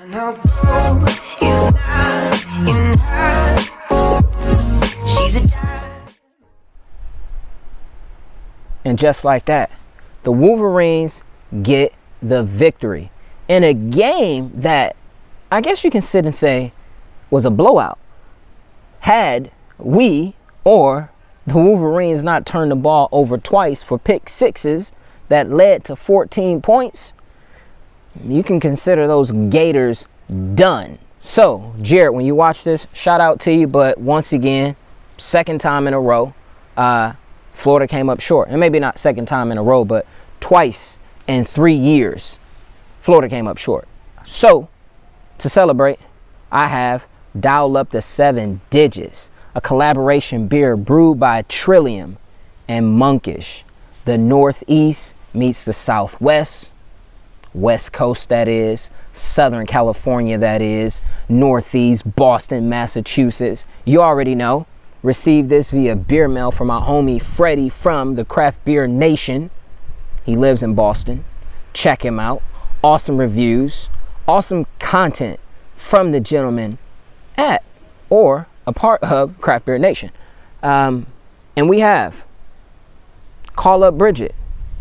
And just like that, the Wolverines get the victory in a game that I guess you can sit and say was a blowout. Had we or the Wolverines not turned the ball over twice for pick sixes that led to 14 points, you can consider those Gators done. So, Jared, when you watch this, shout out to you. But once again, second time in a row, Florida came up short. And maybe not second time in a row, but twice in 3 years, Florida came up short. So, to celebrate, I have Dial Up the 7 Digits, a collaboration beer brewed by Trillium and Monkish. The Northeast meets the Southwest, West Coast that is, Southern California that is, Northeast, Boston, Massachusetts. You already know. Received this via beer mail from my homie Freddie from the Craft Beer Nation. He lives in Boston. Check him out. Awesome reviews, awesome content from the gentleman at or a part of Craft Beer Nation. And we have Call Up Bridget,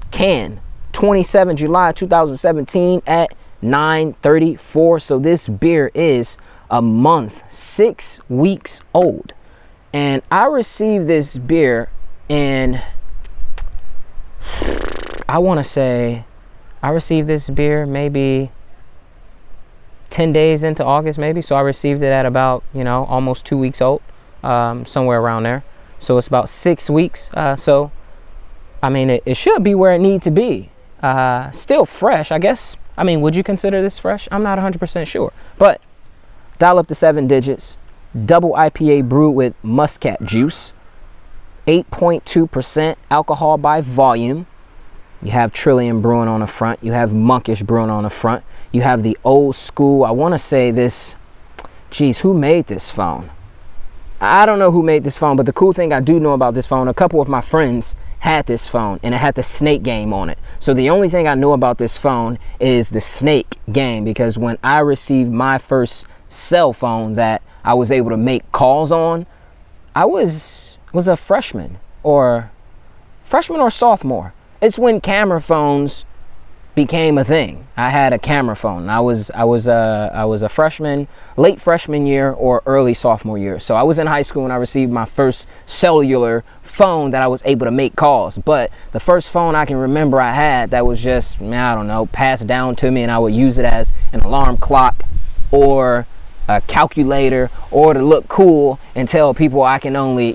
can 27 July 2017 at 9:34. So this beer is a month, 6 weeks old. And I received this beer in, I want to say, I received this beer maybe 10 days into August, maybe. So I received it at about, almost 2 weeks old, somewhere around there. So it's about 6 weeks. So, I mean, it should be where it needs to be. Still fresh, I guess. I mean, would you consider this fresh? I'm not 100% sure. But Dial Up the 7 Digits, Double IPA brewed with muscat juice, 8.2% alcohol by volume. You have Trillium brewing on the front. You have Monkish brewing on the front. You have the old school, I want to say this, who made this phone? I don't know who made this phone, but the cool thing I do know about this phone, a couple of my friends had this phone and it had the snake game on it. So the only thing I know about this phone is the snake game, because when I received my first cell phone that I was able to make calls on, I was a freshman or sophomore. It's when camera phones became a thing. I had a camera phone. I was a freshman, late freshman year or early sophomore year. So I was in high school and I received my first cellular phone that I was able to make calls. But the first phone I can remember I had that was just, I don't know, passed down to me, and I would use it as an alarm clock or a calculator or to look cool and tell people I can only,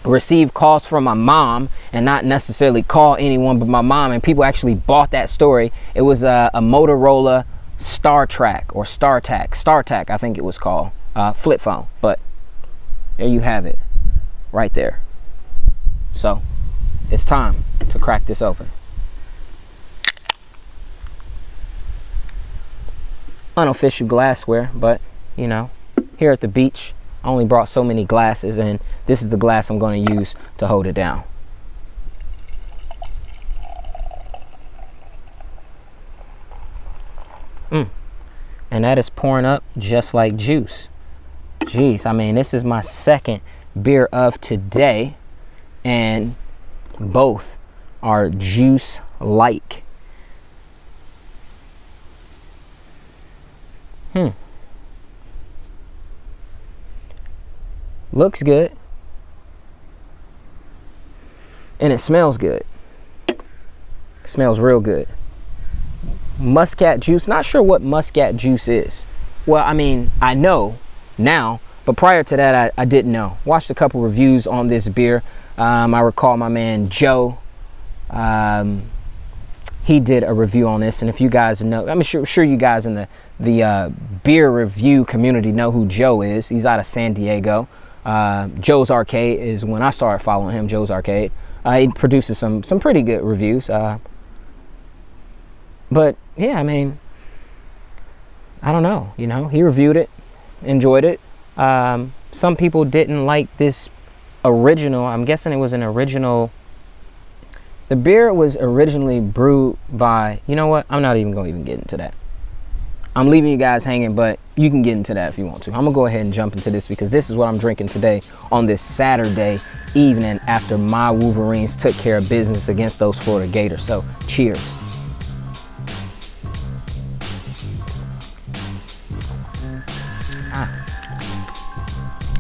receive calls from my mom and not necessarily call anyone but my mom. And people actually bought that story. It was a Motorola StarTAC, I think it was called, flip phone. But there you have it right there. So it's time to crack this open. Unofficial glassware, but here at the beach I only brought so many glasses, and this is the glass I'm going to use to hold it down. And that is pouring up just like juice. Jeez, I mean, this is my second beer of today, and both are juice-like. Looks good. And it smells good. Smells real good. Muscat juice. Not sure what muscat juice is. Well, I mean, I know now, but prior to that, I didn't know. Watched a couple reviews on this beer. I recall my man Joe. He did a review on this, and if you guys know, I'm sure you guys in the beer review community know who Joe is. He's out of San Diego. Joe's Arcade is when I started following him. Joe's Arcade. He produces some pretty good reviews. But yeah, I mean, I don't know. He reviewed it, enjoyed it. Some people didn't like this original. I'm guessing it was an original. The beer was originally brewed by. You know what? I'm not even going to get into that. I'm leaving you guys hanging, but you can get into that if you want to. I'm gonna go ahead and jump into this because this is what I'm drinking today on this Saturday evening after my Wolverines took care of business against those Florida Gators. So cheers.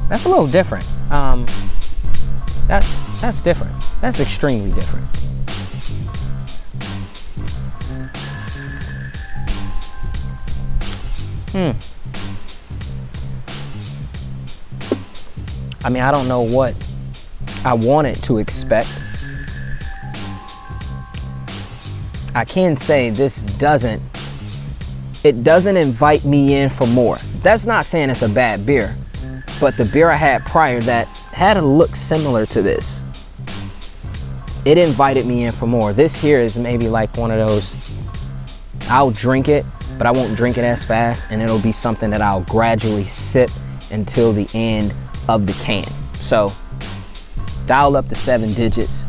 That's a little different. That's different. That's extremely different. I mean, I don't know what I wanted to expect. I can say this doesn't invite me in for more. That's not saying it's a bad beer, but the beer I had prior that had a look similar to this, it invited me in for more. This here is maybe like one of those, I'll drink it, but I won't drink it as fast, and it'll be something that I'll gradually sip until the end of the can. So dial up the 7 digits,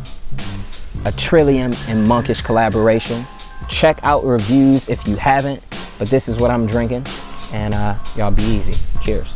a Trillium and Monkish collaboration. Check out reviews if you haven't, but this is what I'm drinking, and y'all be easy. Cheers.